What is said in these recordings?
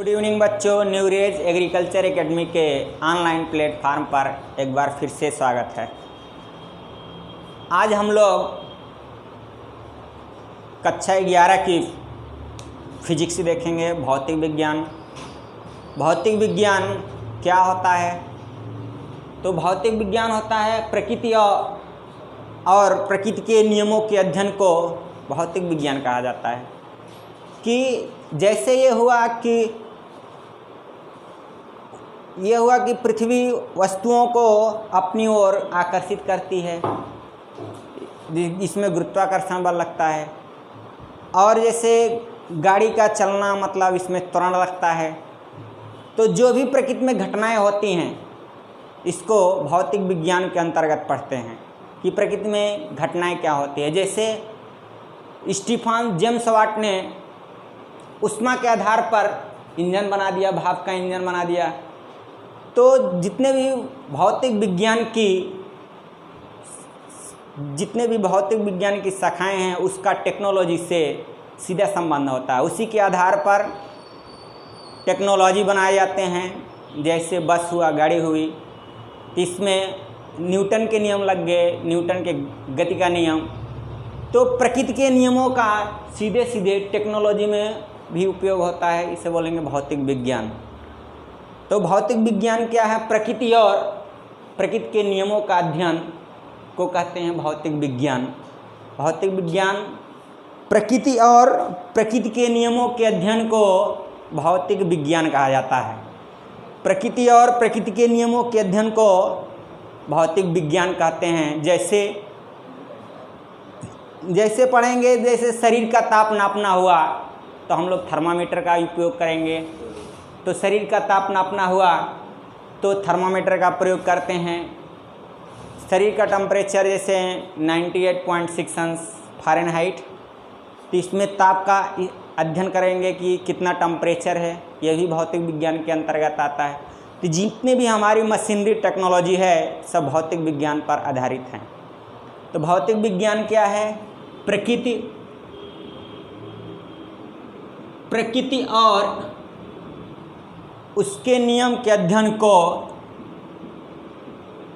Good evening बच्चों, न्यूरेज agriculture academy के online platform पर एक बार फिर से स्वागत है। आज हम लोग कक्षा 11 की फिजिक्स देखेंगे। भौतिक विज्ञान क्या होता है? तो भौतिक विज्ञान होता है प्रकृति और प्रकृति के नियमों के अध्ययन को भौतिक विज्ञान कहा जाता है। कि जैसे ये हुआ कि पृथ्वी वस्तुओं को अपनी ओर आकर्षित करती है, इसमें गुरुत्वाकर्षण बल लगता है। और जैसे गाड़ी का चलना मतलब इसमें त्वरण लगता है। तो जो भी प्रकृति में घटनाएं होती हैं इसको भौतिक विज्ञान के अंतर्गत पढ़ते हैं कि प्रकृति में घटनाएं क्या होती है। जैसे स्टीफन जेम्स वाट ने ऊष्मा के आधार पर इंजन बना दिया, भाप का इंजन बना दिया। तो जितने भी भौतिक विज्ञान की शाखाएं हैं उसका टेक्नोलॉजी से सीधा संबंध होता है। उसी के आधार पर टेक्नोलॉजी बनाए जाते हैं। जैसे बस हुआ, गाड़ी हुई, इसमें न्यूटन के नियम लग गए, न्यूटन के गति का नियम। तो प्रकृति के नियमों का सीधे सीधे टेक्नोलॉजी में भी उपयोग होता है, इसे बोलेंगे भौतिक विज्ञान। तो भौतिक विज्ञान क्या है? प्रकृति और प्रकृति के नियमों का अध्ययन को कहते हैं भौतिक विज्ञान। भौतिक विज्ञान प्रकृति और प्रकृति के नियमों के अध्ययन को भौतिक विज्ञान कहा जाता है। प्रकृति और प्रकृति के नियमों के अध्ययन को भौतिक विज्ञान कहते हैं। जैसे पढ़ेंगे, जैसे शरीर का ताप नापना हुआ तो हम लोग थर्मामीटर का उपयोग करेंगे। तो शरीर का ताप नापना हुआ तो थर्मामीटर का प्रयोग करते हैं। शरीर का टेम्परेचर जैसे 98.6 अंश फ़ारेनहाइट, तो इसमें ताप का अध्ययन करेंगे कि कितना टेम्परेचर है। यह भी भौतिक विज्ञान के अंतर्गत आता है। तो जितने भी हमारी मशीनरी टेक्नोलॉजी है सब भौतिक विज्ञान पर आधारित हैं। तो भौतिक विज्ञान क्या है? प्रकृति और उसके नियम के अध्ययन को,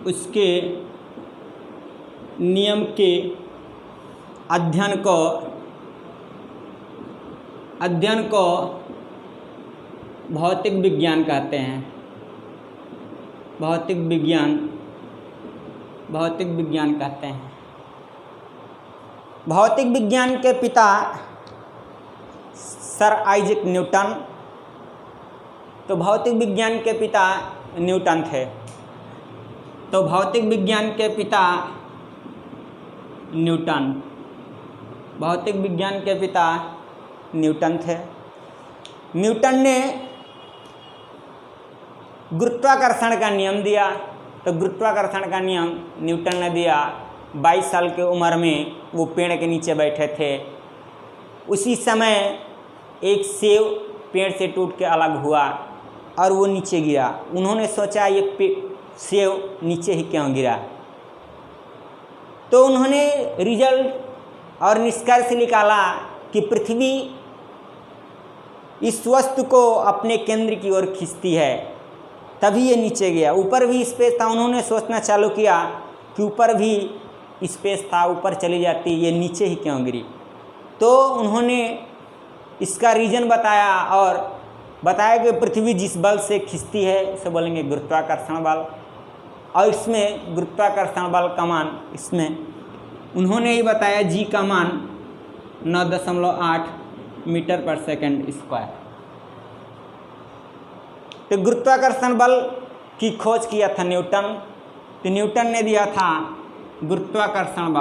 उसके नियम के अध्ययन को भौतिक विज्ञान कहते हैं। भौतिक विज्ञान कहते हैं। भौतिक विज्ञान के पिता सर आइजैक न्यूटन। तो भौतिक विज्ञान के पिता न्यूटन थे। तो भौतिक विज्ञान के पिता न्यूटन थे। न्यूटन ने गुरुत्वाकर्षण का नियम दिया। तो गुरुत्वाकर्षण का नियम न्यूटन ने दिया। 22 साल की उम्र में वो पेड़ के नीचे बैठे थे। उसी समय एक सेब पेड़ से टूट के अलग हुआ और वो नीचे गिरा। उन्होंने सोचा ये सेब नीचे ही क्यों गिरा। तो उन्होंने रिजल्ट और निष्कर्ष निकाला कि पृथ्वी इस वस्तु को अपने केंद्र की ओर खींचती है, तभी ये नीचे गया। ऊपर भी स्पेस था। उन्होंने सोचना चालू किया कि ऊपर भी स्पेस था, ऊपर चली जाती, ये नीचे ही क्यों गिरी। तो उन्होंने इसका रीज़न बताया और बताया कि पृथ्वी जिस बल से खींचती है उसे बोलेंगे गुरुत्वाकर्षण बल। और इसमें गुरुत्वाकर्षण बल का मान, इसमें उन्होंने ही बताया जी का मान 9.8 मीटर पर सेकंड स्क्वायर। तो गुरुत्वाकर्षण बल की खोज किया था न्यूटन। तो न्यूटन ने दिया था गुरुत्वाकर्षण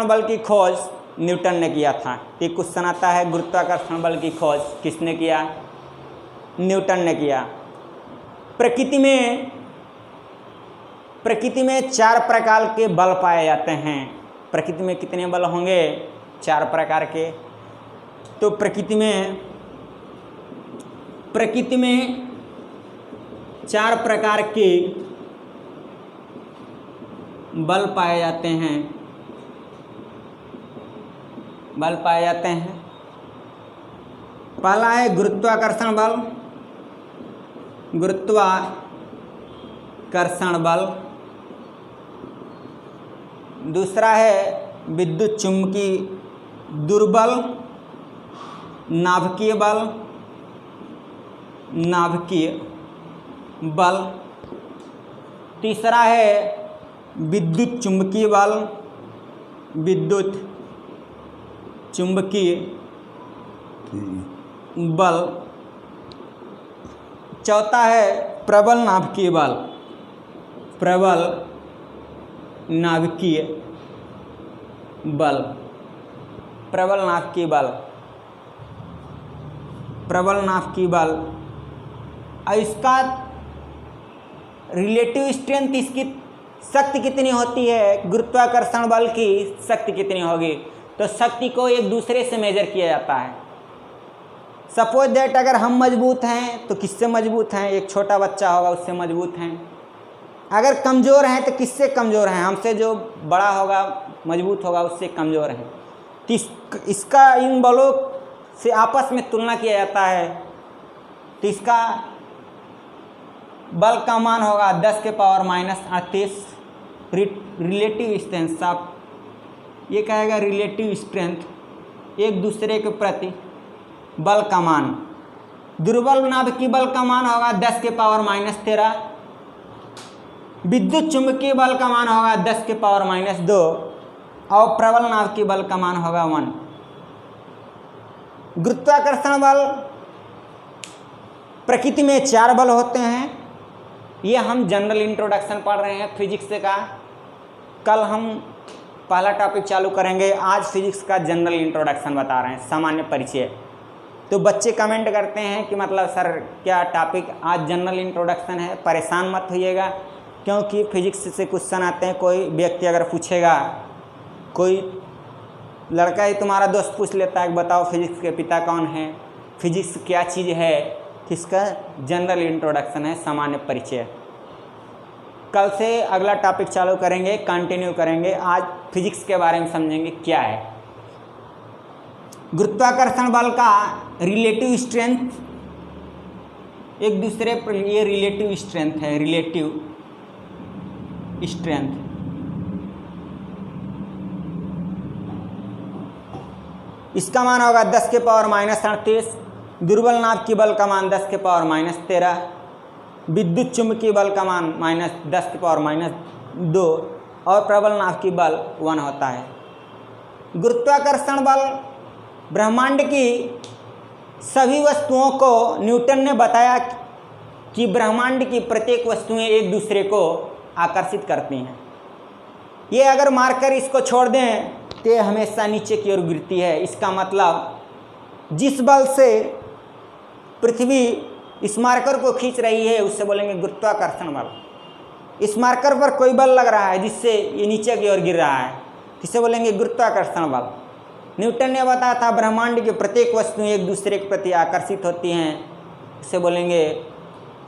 बल की खोज न्यूटन ने किया था। ये क्वेश्चन आता है, गुरुत्वाकर्षण बल की खोज किसने किया? न्यूटन ने किया। प्रकृति में 4 प्रकार के बल पाए जाते हैं। प्रकृति में कितने बल होंगे? 4 प्रकार के। तो प्रकृति में 4 प्रकार के बल पाए जाते हैं। बल पाए जाते हैं। पहला है गुरुत्वाकर्षण बल, गुरुत्वाकर्षण बल। दूसरा है विद्युत चुम्बकीय दुर्बल नाभिकीय बल, नाभिकीय बल। तीसरा है विद्युत चुम्बकीय बल, विद्युत चुम्बकीय बल। चौथा है प्रबल नाभिकीय बल, प्रबल नाभिकीय बल, प्रबल नाभिकीय बल, प्रबल नाभिकीय बल। और इसका रिलेटिव स्ट्रेंथ, इसकी शक्ति कितनी होती है, गुरुत्वाकर्षण बल की शक्ति कितनी होगी, तो शक्ति को एक दूसरे से मेजर किया जाता है। सपोज दैट अगर हम मजबूत हैं तो किससे मजबूत हैं, एक छोटा बच्चा होगा उससे मजबूत हैं। अगर कमज़ोर हैं तो किससे कमज़ोर हैं, हमसे जो बड़ा होगा मजबूत होगा उससे कमज़ोर हैं। तो इसका इन बलों से आपस में तुलना किया जाता है। तो इसका बल का मान होगा 10 के पावर -38 रिलेटिव स्ट्रेंथ। आप ये कहेगा रिलेटिव स्ट्रेंथ, एक दूसरे के प्रति बल का मान। दुर्बल नाभिकीय बल का मान होगा 10 के पावर -13, विद्युत चुम्बकीय बल का मान होगा 10 के पावर -2 और प्रबल नाभिकीय बल का मान होगा 1। गुरुत्वाकर्षण बल प्रकृति में 4 बल होते हैं। ये हम जनरल इंट्रोडक्शन पढ़ रहे हैं फिजिक्स का। कल हम पहला टॉपिक चालू करेंगे, आज फिजिक्स का जनरल इंट्रोडक्शन बता रहे हैं, सामान्य परिचय। तो बच्चे कमेंट करते हैं कि मतलब सर क्या टॉपिक आज जनरल इंट्रोडक्शन है। परेशान मत होइएगा, क्योंकि फिजिक्स से क्वेश्चन आते हैं। कोई व्यक्ति अगर पूछेगा, कोई लड़का ही तुम्हारा दोस्त पूछ लेता है कि बताओ फिजिक्स के पिता कौन है, फिजिक्स क्या चीज़ है, किसका जनरल इंट्रोडक्शन है, सामान्य परिचय। कल से अगला टॉपिक चालू करेंगे, कंटिन्यू करेंगे। आज फिजिक्स के बारे में समझेंगे क्या है गुरुत्वाकर्षण बल का रिलेटिव स्ट्रेंथ। एक दूसरे पर ये रिलेटिव स्ट्रेंथ है, रिलेटिव स्ट्रेंथ। इसका मान होगा 10 के पावर -38, दुर्बल नाभिकीय बल का मान 10 के पावर -13, विद्युत चुम्बकीय बल का मान -10 के पावर -2 और प्रबल नाभिकीय बल 1 होता है। गुरुत्वाकर्षण बल ब्रह्मांड की सभी वस्तुओं को, न्यूटन ने बताया कि ब्रह्मांड की प्रत्येक वस्तुएं एक दूसरे को आकर्षित करती हैं। ये अगर मारकर इसको छोड़ दें तो ये हमेशा नीचे की ओर गिरती है। इसका मतलब जिस बल से पृथ्वी इस मार्कर को खींच रही है उससे बोलेंगे गुरुत्वाकर्षण बल। इस मार्कर पर कोई बल लग रहा है जिससे ये नीचे की ओर गिर रहा है, इसे बोलेंगे गुरुत्वाकर्षण बल। न्यूटन ने बताया था ब्रह्मांड की प्रत्येक वस्तुएं एक दूसरे के प्रति आकर्षित होती हैं, इसे बोलेंगे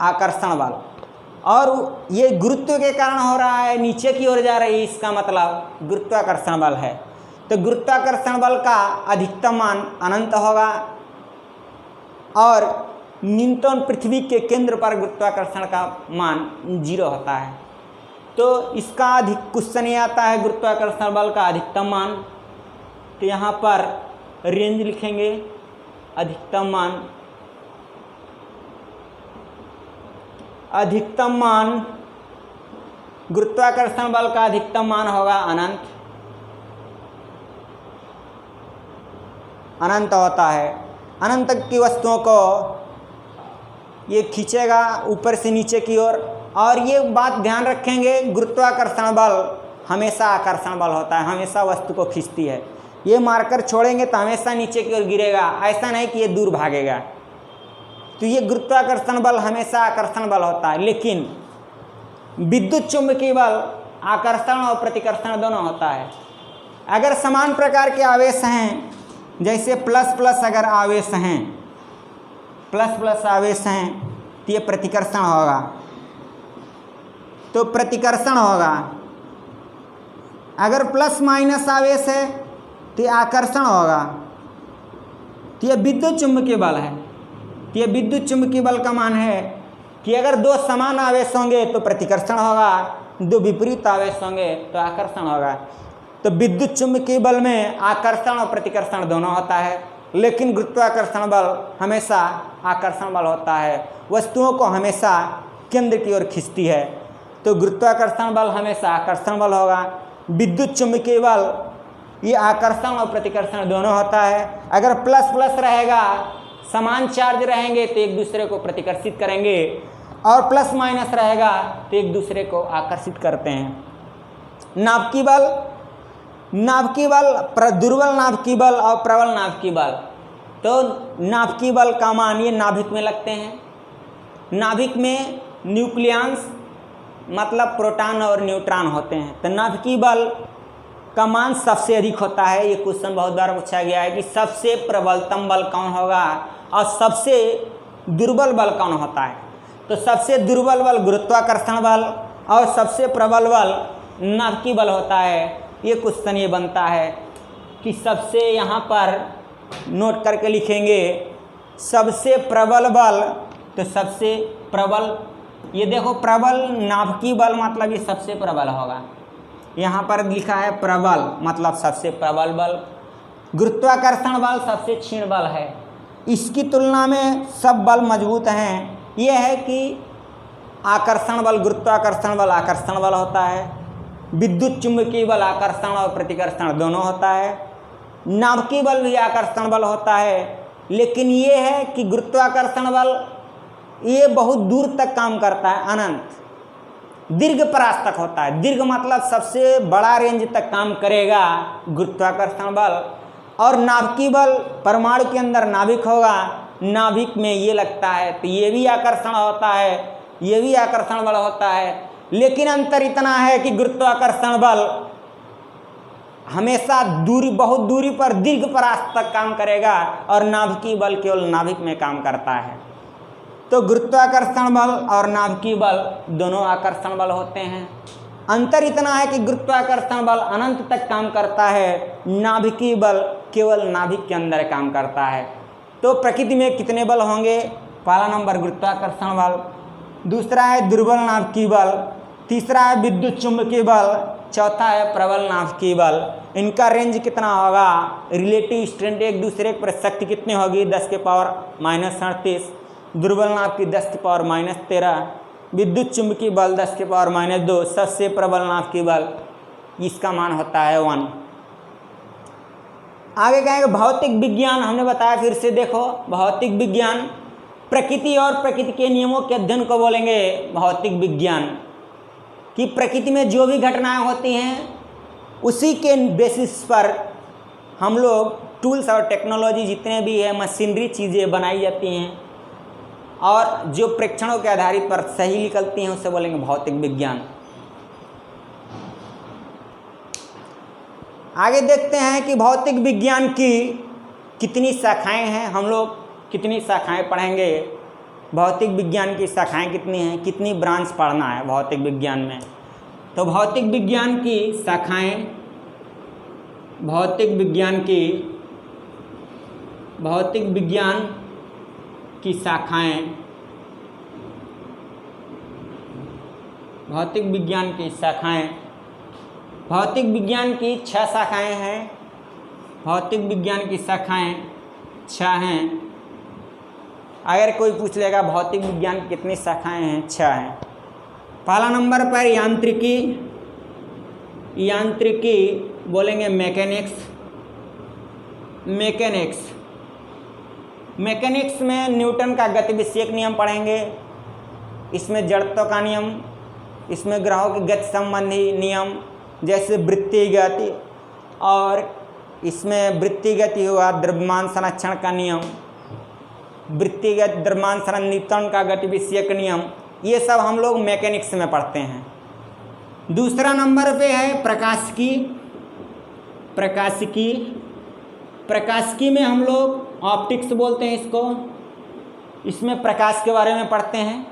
आकर्षण बल। और ये गुरुत्व के कारण हो रहा है, नीचे की ओर जा रही है, इसका मतलब गुरुत्वाकर्षण बल है। तो गुरुत्वाकर्षण बल का अधिकतम मान अनंत होगा और न्यूनतम पृथ्वी के केंद्र पर गुरुत्वाकर्षण का मान 0 होता है। तो इसका अधिक क्वेश्चन ये आता है गुरुत्वाकर्षण बल का अधिकतम मान। तो यहाँ पर रेंज लिखेंगे, अधिकतम मान, अधिकतम मान गुरुत्वाकर्षण बल का अधिकतम मान होगा अनंत, अनंत होता है। अनंत की वस्तुओं को ये खींचेगा ऊपर से नीचे की ओर। और ये बात ध्यान रखेंगे, गुरुत्वाकर्षण बल हमेशा आकर्षण बल होता है, हमेशा वस्तु को खींचती है। ये मारकर छोड़ेंगे तो हमेशा नीचे की ओर गिरेगा, ऐसा नहीं कि ये दूर भागेगा। तो ये गुरुत्वाकर्षण बल हमेशा आकर्षण बल होता है। लेकिन विद्युत चुम्बकीय बल आकर्षण और प्रतिकर्षण दोनों होता है। अगर समान प्रकार के आवेश हैं, जैसे प्लस प्लस अगर आवेश हैं, प्लस प्लस आवेश हैं, तो ये प्रतिकर्षण होगा, तो प्रतिकर्षण होगा। अगर प्लस माइनस आवेश है तो ये आकर्षण होगा। तो ये विद्युत चुंबकीय बल है। तो ये विद्युत चुंबकीय बल का मान है कि अगर दो समान आवेश होंगे तो प्रतिकर्षण होगा, दो विपरीत आवेश होंगे तो आकर्षण होगा। तो विद्युत चुंबकीय बल में आकर्षण और प्रतिकर्षण दोनों होता है, लेकिन गुरुत्वाकर्षण बल हमेशा आकर्षण बल होता है, वस्तुओं को हमेशा केंद्र की ओर खींचती है। तो गुरुत्वाकर्षण बल हमेशा आकर्षण बल होगा। विद्युत चुंबकीय बल ये आकर्षण और प्रतिकर्षण दोनों होता है। अगर प्लस प्लस रहेगा, समान चार्ज रहेंगे तो एक दूसरे को प्रतिकर्षित करेंगे, और प्लस माइनस रहेगा तो एक दूसरे को आकर्षित करते हैं। नाभिकीय बल, नाभिकीय बल, दुर्बल नाभिकीय बल और प्रबल नाभिकीय बल। तो नाभिकीय बल का मान ये नाभिक में लगते हैं। नाभिक में न्यूक्लियस मतलब प्रोटॉन और न्यूट्रॉन होते हैं। तो नाभिकीय बल का मान सबसे अधिक होता है। ये क्वेश्चन बहुत बार पूछा गया है कि सबसे प्रबलतम बल कौन होगा और सबसे दुर्बल बल कौन होता है। तो सबसे दुर्बल बल गुरुत्वाकर्षण बल और सबसे प्रबल बल नाभिकीय बल होता है। ये क्वेश्चन ये बनता है कि सबसे यहाँ पर नोट करके लिखेंगे सबसे प्रबल बल। तो सबसे प्रबल, ये देखो प्रबल नाभिकीय बल मतलब ये सबसे प्रबल होगा। यहाँ पर लिखा है प्रबल मतलब सबसे प्रबल बल। गुरुत्वाकर्षण बल सबसे क्षीण बल है। इसकी तुलना में सब बल मजबूत हैं। ये है कि आकर्षण बल, गुरुत्वाकर्षण बल आकर्षण बल होता है। विद्युत चुंबकीय बल आकर्षण और प्रतिकर्षण दोनों होता है। नाभिकीय बल भी आकर्षण बल होता है, लेकिन ये है कि गुरुत्वाकर्षण बल ये बहुत दूर तक काम करता है, अनंत दीर्घ परास तक होता है। दीर्घ मतलब सबसे बड़ा रेंज तक काम करेगा गुरुत्वाकर्षण बल। और नाभिकीय बल परमाणु के अंदर नाभिक होगा, नाभिक में ये लगता है तो ये भी आकर्षण होता है, ये भी आकर्षण बल होता है। लेकिन अंतर इतना है कि गुरुत्वाकर्षण बल हमेशा दूरी, बहुत दूरी पर दीर्घ परास तक काम करेगा और नाभिकीय बल केवल नाभिक में काम करता है। तो गुरुत्वाकर्षण बल और नाभिकीय बल दोनों आकर्षण बल होते हैं। अंतर इतना है कि गुरुत्वाकर्षण बल अनंत तक काम करता है, नाभिकीय बल केवल नाभिक के अंदर काम करता है। तो प्रकृति में कितने बल होंगे? पहला नंबर गुरुत्वाकर्षण बल, दूसरा है दुर्बल नाभिकीय बल, तीसरा है विद्युत चुंबकीय बल, चौथा है प्रबल नाभिकीय बल। इनका रेंज कितना होगा? रिलेटिव स्ट्रेंथ एक दूसरे पर शक्ति कितनी होगी? 10 के पावर -38। दुर्बल नाभिकीय 10 के पावर -13, विद्युत चुंबकीय बल 10 के पावर -2, सबसे प्रबल नाभिकीय बल इसका मान होता है 1। आगे कहेंगे भौतिक विज्ञान। हमने बताया, फिर से देखो, भौतिक विज्ञान प्रकृति और प्रकृति के नियमों के अध्ययन को बोलेंगे भौतिक विज्ञान। कि प्रकृति में जो भी घटनाएं होती हैं उसी के बेसिस पर हम लोग टूल्स और टेक्नोलॉजी जितने भी है, मशीनरी चीज़ें बनाई जाती हैं और जो प्रेक्षणों के आधारित पर सही निकलती हैं उसे बोलेंगे भौतिक विज्ञान। आगे देखते हैं कि भौतिक विज्ञान की कितनी शाखाएं हैं। हम लोग कितनी शाखाएं पढ़ेंगे? भौतिक विज्ञान की शाखाएं कितनी हैं, कितनी ब्रांच पढ़ना है भौतिक विज्ञान में? तो भौतिक विज्ञान की शाखाएं, भौतिक विज्ञान की शाखाएं, भौतिक विज्ञान की शाखाएं, भौतिक विज्ञान की 6 शाखाएं हैं। भौतिक विज्ञान की शाखाएं 6 हैं। अगर कोई पूछ लेगा भौतिक विज्ञान की कितनी शाखाएं हैं? 6 हैं। पहला नंबर पर यांत्रिकी, यांत्रिकी बोलेंगे मैकेनिक्स। मैकेनिक्स, मैकेनिक्स में न्यूटन का गति विषयक नियम पढ़ेंगे। इसमें जड़त्व का नियम, इसमें ग्रहों की गति संबंधी नियम जैसे वृत्तीय गति, और इसमें वृत्तीय गति हुआ द्रव्यमान संरक्षण का नियम, वृत्तीय गति द्रव्यमान संरक्षण, न्यूटन का गति विषयक नियम, ये सब हम लोग मैकेनिक्स में पढ़ते हैं। दूसरा नंबर पे है प्रकाशिकी। प्रकाशिकी, प्रकाशिकी में हम लोग ऑप्टिक्स बोलते हैं इसको। इसमें प्रकाश के बारे में पढ़ते हैं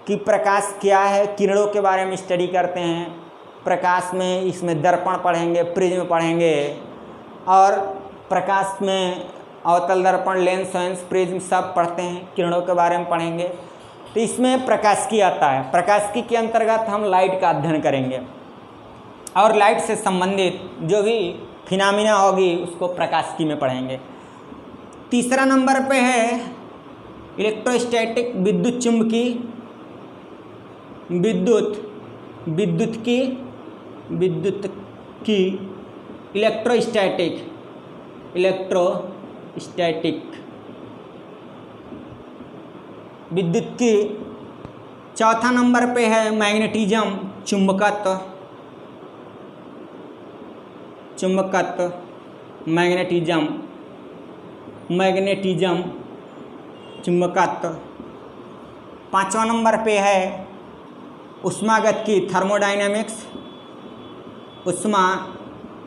कि प्रकाश क्या है, किरणों के बारे में स्टडी करते हैं। प्रकाश में इसमें दर्पण पढ़ेंगे, प्रिज्म पढ़ेंगे और प्रकाश में अवतल दर्पण, लेंस वेंस, प्रिज्म सब पढ़ते हैं, किरणों के बारे में पढ़ेंगे। तो इसमें प्रकाशिकी आता है। प्रकाशिकी के अंतर्गत हम लाइट का अध्ययन करेंगे और लाइट से संबंधित जो भी फिनामिना होगी उसको प्रकाशिकी में पढ़ेंगे। तीसरा नंबर पे है इलेक्ट्रोस्टैटिक, विद्युत चुंबकी, विद्युत की इलेक्ट्रोस्टैटिक, विद्युत की। चौथा नंबर पे है मैग्नेटिज्म, चुंबकत्व, मैग्नेटिज्म, चुंबकत्व। पांचवा नंबर पे है ऊष्मागतिकी, थर्मोडायनेमिक्स, ऊष्मागतिकी।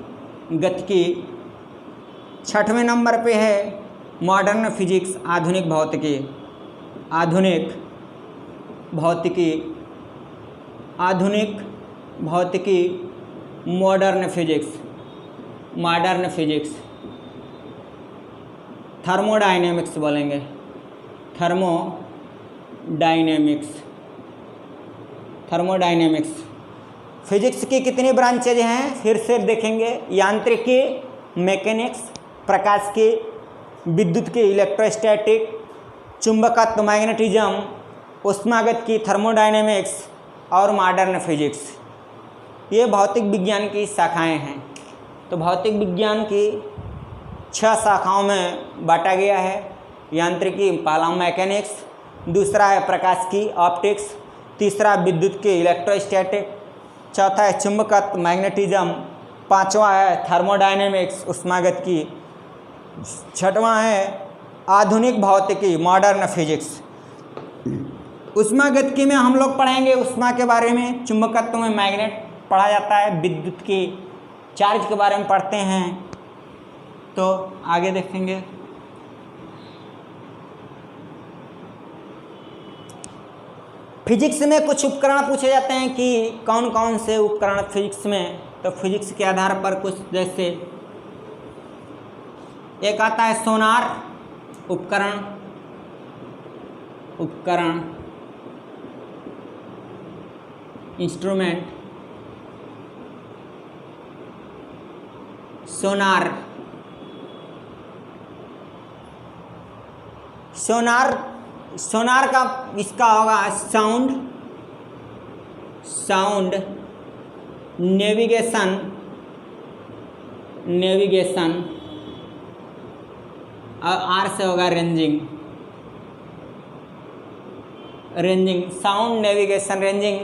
छठवें नंबर पे है मॉडर्न फिजिक्स, आधुनिक भौतिकी, मॉडर्न फिजिक्स। थर्मोडायनेमिक्स बोलेंगे, थर्मोडायनेमिक्स। फिजिक्स की कितनी ब्रांचेज हैं फिर से देखेंगे। यांत्रिकी, मैकेनिक्स, प्रकाशिकी, विद्युत की इलेक्ट्रोस्टैटिक, चुंबकत्व, मैग्नेटिज्म, ऊष्मागतिकी, थर्मोडायनेमिक्स और मॉडर्न फिजिक्स। ये भौतिक विज्ञान की शाखाएं हैं। तो भौतिक विज्ञान की 6 शाखाओं में बांटा गया है। यांत्रिकी, पहला मैकेनिक्स, दूसरा है प्रकाशिकी, ऑप्टिक्स, तीसरा विद्युत की इलेक्ट्रोस्टैटिक, चौथा है चुंबकत्व, मैग्नेटिज्म, पांचवा है थर्मोडायनेमिक्स, ऊष्मागतिकी, छठवां है आधुनिक भौतिकी, मॉडर्न फिजिक्स। ऊष्मागतिकी में हम लोग पढ़ेंगे ऊष्मा के बारे में, चुंबकत्व में मैग्नेट पढ़ा जाता है, विद्युत की चार्ज के बारे में पढ़ते हैं। तो आगे देखेंगे। फिजिक्स में कुछ उपकरण पूछे जाते हैं कि कौन कौन से उपकरण फिजिक्स में, तो फिजिक्स के आधार पर कुछ, जैसे एक आता है सोनार उपकरण, इंस्ट्रूमेंट, सोनार का इसका होगा साउंड, नेविगेशन और आर से होगा रेंजिंग। Sound, navigation, ranging.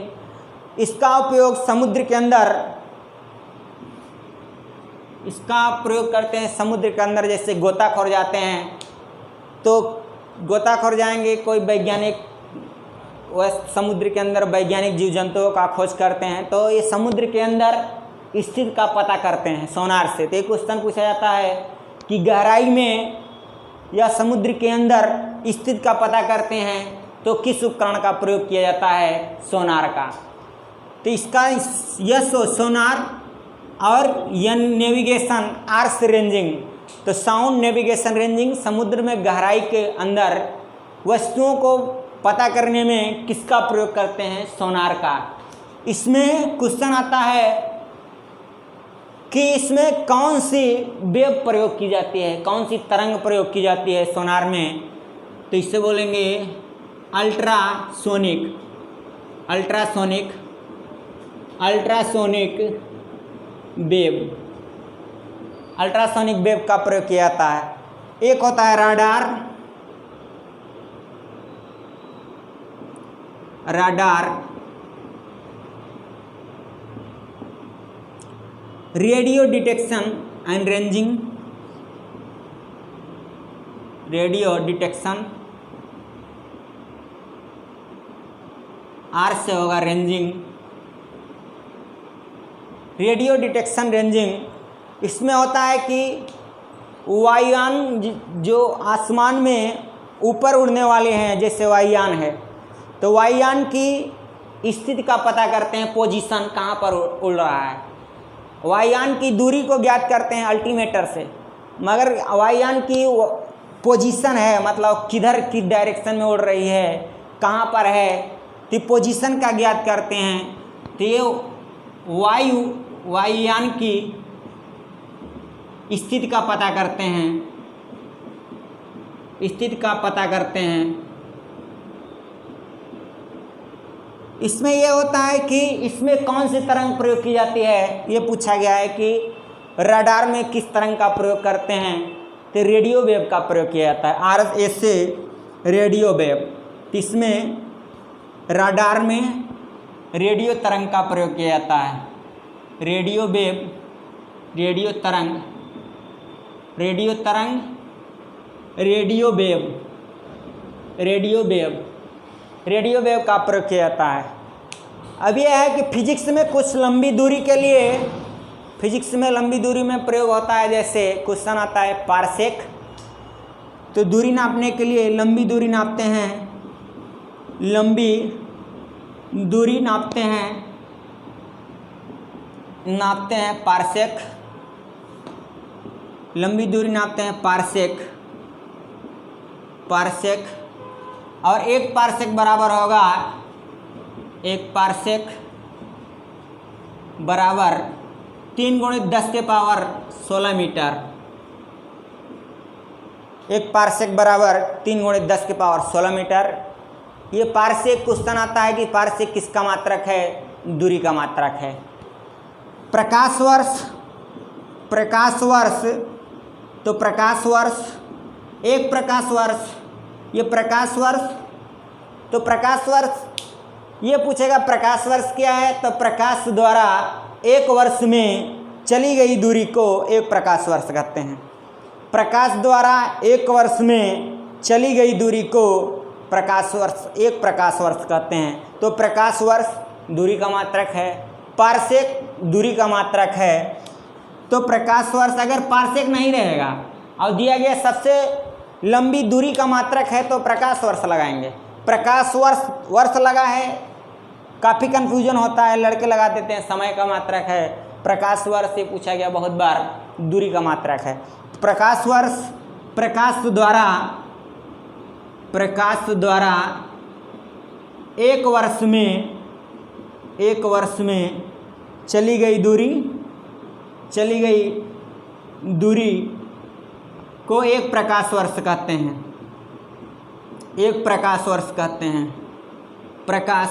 इसका उपयोग समुद्र के अंदर, इसका प्रयोग करते हैं समुद्र के अंदर। जैसे गोताखोर जाते हैं तो गोताखोर जाएंगे, कोई वैज्ञानिक वह समुद्र के अंदर वैज्ञानिक जीव जंतुओं का खोज करते हैं, तो ये समुद्र के अंदर स्थिति का पता करते हैं सोनार से। तो एक क्वेश्चन पूछा जाता है कि गहराई में या समुद्र के अंदर स्थिति का पता करते हैं तो किस उपकरण का प्रयोग किया जाता है? सोनार का। तो इसका यस सोनार और यन नेविगेशन, आर्स रेंजिंग। तो साउंड, नेविगेशन, रेंजिंग समुद्र में गहराई के अंदर वस्तुओं को पता करने में किसका प्रयोग करते हैं? सोनार का। इसमें क्वेश्चन आता है कि इसमें कौन सी वेव प्रयोग की जाती है, कौन सी तरंग प्रयोग की जाती है सोनार में? तो इससे बोलेंगे अल्ट्रासोनिक वेव। अल्ट्रासोनिक वेव का प्रयोग किया जाता है। एक होता है radar, radio detection and ranging, R से होगा रेंजिंग। रेडियो डिटेक्शन, रेंजिंग इसमें होता है कि वायुयान जो आसमान में ऊपर उड़ने वाले हैं, जैसे वायुयान है, तो वायुयान की स्थिति का पता करते हैं, पोजीशन कहाँ पर उड़ रहा है। वायुयान की दूरी को ज्ञात करते हैं अल्टीमीटर से, मगर वायुयान की पोजीशन है, मतलब किधर किस डायरेक्शन में उड़ रही है, कहाँ पर है, तो पोजीशन का ज्ञात करते हैं। तो ये वायुयान की स्थिति का पता करते हैं, स्थिति का पता करते हैं। इसमें ये होता है कि इसमें कौन सी तरंग प्रयोग की जाती है, ये पूछा गया है कि रडार में किस तरंग का प्रयोग करते हैं, तो रेडियो वेव का प्रयोग किया जाता है, RF से रेडियो वेव। इसमें रडार में रेडियो तरंग का प्रयोग किया जाता है, रेडियो वेव, रेडियो तरंग, रेडियो तरंग, radio wave, radio wave, radio wave का प्रयोग किया जाता है। अब यह है कि फिजिक्स में कुछ लंबी दूरी के लिए, फिजिक्स में लंबी दूरी में प्रयोग होता है। जैसे क्वेश्चन आता है पारसेक, तो दूरी नापने के लिए लंबी दूरी नापते हैं, लंबी दूरी नापते हैं पारसेक, लंबी दूरी नापते हैं पारसेक, पारसेक। और एक पारसेक बराबर होगा, एक पारसेक बराबर 3 × 10⁻16 मीटर। एक पारसेक बराबर 3 × 10⁻16 मीटर। ये पारसेक क्वेश्चन आता है कि पारसेक किसका मात्रक है, दूरी का मात्रक है। प्रकाश वर्ष, प्रकाश वर्ष, तो प्रकाश वर्ष, एक प्रकाश वर्ष, ये प्रकाश वर्ष, तो प्रकाश वर्ष ये पूछेगा प्रकाश वर्ष क्या है, तो प्रकाश द्वारा एक वर्ष में चली गई दूरी को एक प्रकाश वर्ष कहते हैं। प्रकाश द्वारा एक वर्ष में चली गई दूरी को प्रकाश वर्ष, एक प्रकाश वर्ष कहते हैं। तो प्रकाश वर्ष दूरी का मात्रक है, पारसेक दूरी का मात्रक है। तो प्रकाश वर्ष अगर पारसेक नहीं रहेगा और दिया गया सबसे लंबी दूरी का मात्रक है तो प्रकाश वर्ष लगाएंगे। प्रकाश वर्ष लगा है, काफ़ी कन्फ्यूजन होता है, लड़के लगा देते हैं समय का मात्रक है। प्रकाश वर्ष से पूछा गया बहुत बार, दूरी का मात्रक है। प्रकाश वर्ष, प्रकाश द्वारा एक वर्ष में चली गई दूरी को एक प्रकाश वर्ष कहते हैं, एक प्रकाश वर्ष कहते हैं, प्रकाश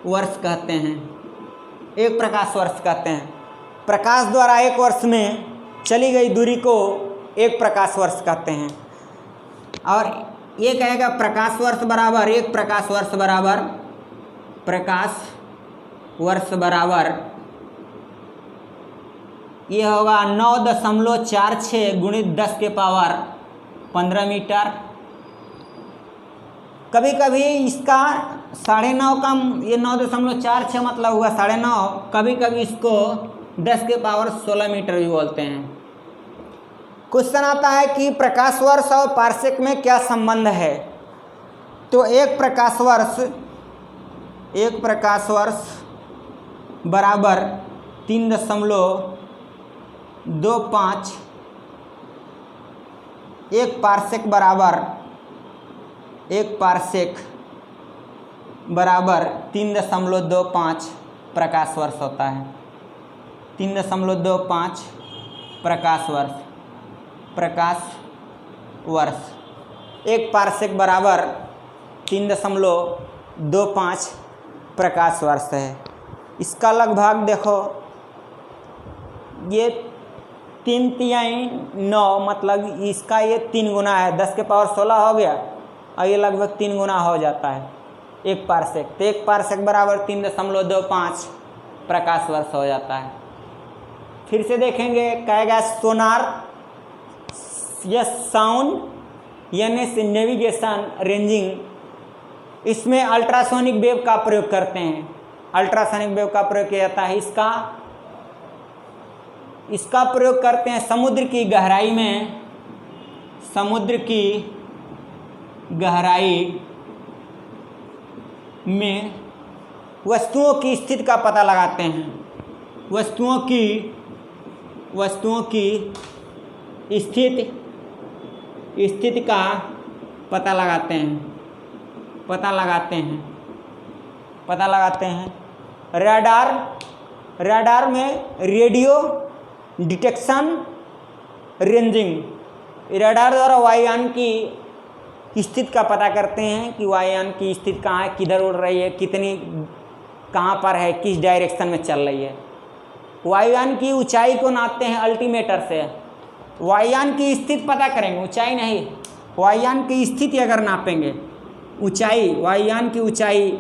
वर्ष कहते हैं, एक प्रकाश वर्ष कहते हैं। प्रकाश द्वारा एक वर्ष में चली गई दूरी को एक प्रकाश वर्ष कहते हैं। और ये कहेगा प्रकाश वर्ष बराबर, एक प्रकाश वर्ष बराबर, प्रकाश वर्ष बराबर ये होगा 9.46 × 10⁻15 मीटर। कभी कभी इसका 9.5 का, ये 9.46 मतलब हुआ 9.5, कभी कभी इसको 10⁻16 मीटर भी बोलते हैं। क्वेश्चन आता है कि प्रकाश वर्ष और पारसेक में क्या संबंध है, तो एक प्रकाश वर्ष बराबर 3.25, एक पारसेक बराबर 3.25 प्रकाश वर्ष होता है। 3.25 प्रकाश वर्ष, एक पारसेक बराबर 3.25 प्रकाश वर्ष है। इसका लगभग देखो, ये 3/9 मतलब इसका ये 3 गुना है, 10⁻16 हो गया और ये लगभग 3 गुना हो जाता है एक पारसेक। तो एक पारसेक बराबर 3.25 प्रकाश वर्ष हो जाता है। फिर से देखेंगे, कहेगा सोनार या साउंड यानी नेविगेशन रेंजिंग, इसमें अल्ट्रासोनिक वेव का प्रयोग करते हैं, अल्ट्रासोनिक वेव का प्रयोग किया जाता है। इसका प्रयोग करते हैं समुद्र की गहराई में, समुद्र की गहराई में वस्तुओं की स्थिति का पता लगाते हैं, वस्तुओं की स्थिति का पता लगाते हैं। रडार में रेडियो डिटेक्शन रेंजिंग, रडार द्वारा वायुयान की स्थिति का पता करते हैं कि वायुयान की स्थिति कहाँ है, किधर उड़ रही है, कितनी कहाँ पर है, किस डायरेक्शन में चल रही है। वायुयान की ऊंचाई को नापते हैं अल्टीमीटर से। वायुयान की स्थिति पता करेंगे, ऊंचाई नहीं, वायुयान की स्थिति अगर नापेंगे, ऊंचाई, वायुयान की ऊंचाई,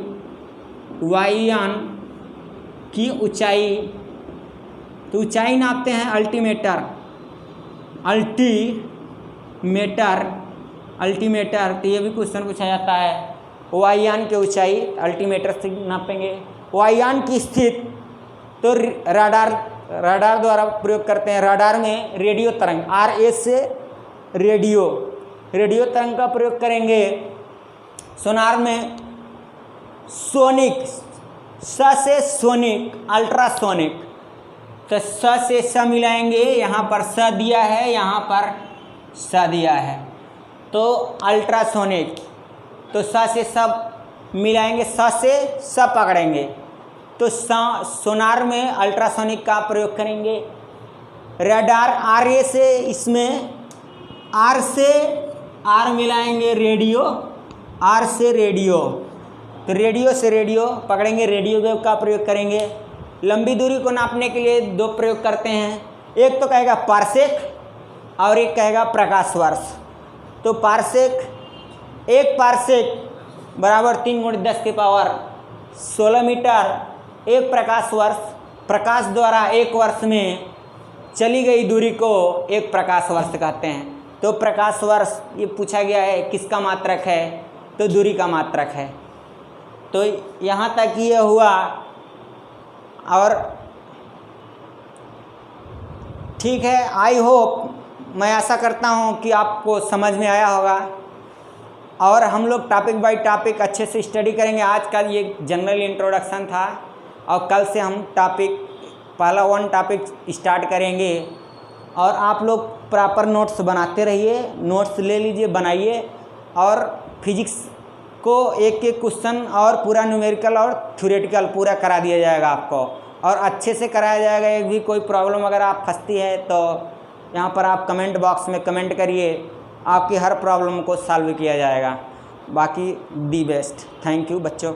तो ऊंचाई नापते हैं अल्टीमीटर। तो ये भी क्वेश्चन पूछा जाता है। वायुयान की ऊंचाई अल्टीमीटर से नापेंगे। वायुयान की स्थिति तो रडार द्वारा प्रयोग करते हैं। रडार में रेडियो तरंग, RA से रेडियो तरंग का प्रयोग करेंगे। सोनार में सोनिक, स से सोनिक, अल्ट्रासोनिक, तो स से स मिलाएंगे, यहाँ पर स दिया है, यहाँ पर स दिया है, तो अल्ट्रासोनिक, तो स से सब मिलाएंगे, स से स पकड़ेंगे, तो सोनार में अल्ट्रासोनिक का प्रयोग करेंगे। रडार RA से, इसमें R से R मिलाएंगे, रेडियो, R से रेडियो, तो रेडियो से रेडियो पकड़ेंगे, रेडियो वेव का प्रयोग करेंगे। लंबी दूरी को नापने के लिए दो प्रयोग करते हैं, एक तो कहेगा पारसेक और एक कहेगा प्रकाश वर्ष। तो पारसेक, एक पारसेक बराबर 3 × 10⁻16 मीटर। एक प्रकाश वर्ष, प्रकाश द्वारा एक वर्ष में चली गई दूरी को एक प्रकाश वर्ष कहते हैं। तो प्रकाश वर्ष ये पूछा गया है, किसका मात्रक है, तो दूरी का मात्रक है। तो यहाँ तक ये हुआ, और ठीक है, आई होप, मैं आशा करता हूँ कि आपको समझ में आया होगा, और हम लोग टॉपिक बाय टॉपिक अच्छे से स्टडी करेंगे। आज का ये जनरल इंट्रोडक्शन था, और कल से हम पहला 1 टॉपिक स्टार्ट करेंगे। और आप लोग प्रॉपर नोट्स बनाते रहिए, नोट्स ले लीजिए, बनाइए, और फिजिक्स को एक एक क्वेश्चन और पूरा न्यूमेरिकल और थ्योरेटिकल पूरा करा दिया जाएगा आपको, और अच्छे से कराया जाएगा। एक भी कोई प्रॉब्लम अगर आप फंसती है तो यहाँ पर आप कमेंट बॉक्स में कमेंट करिए, आपकी हर प्रॉब्लम को सॉल्व किया जाएगा। बाकी दी बेस्ट। थैंक यू बच्चों।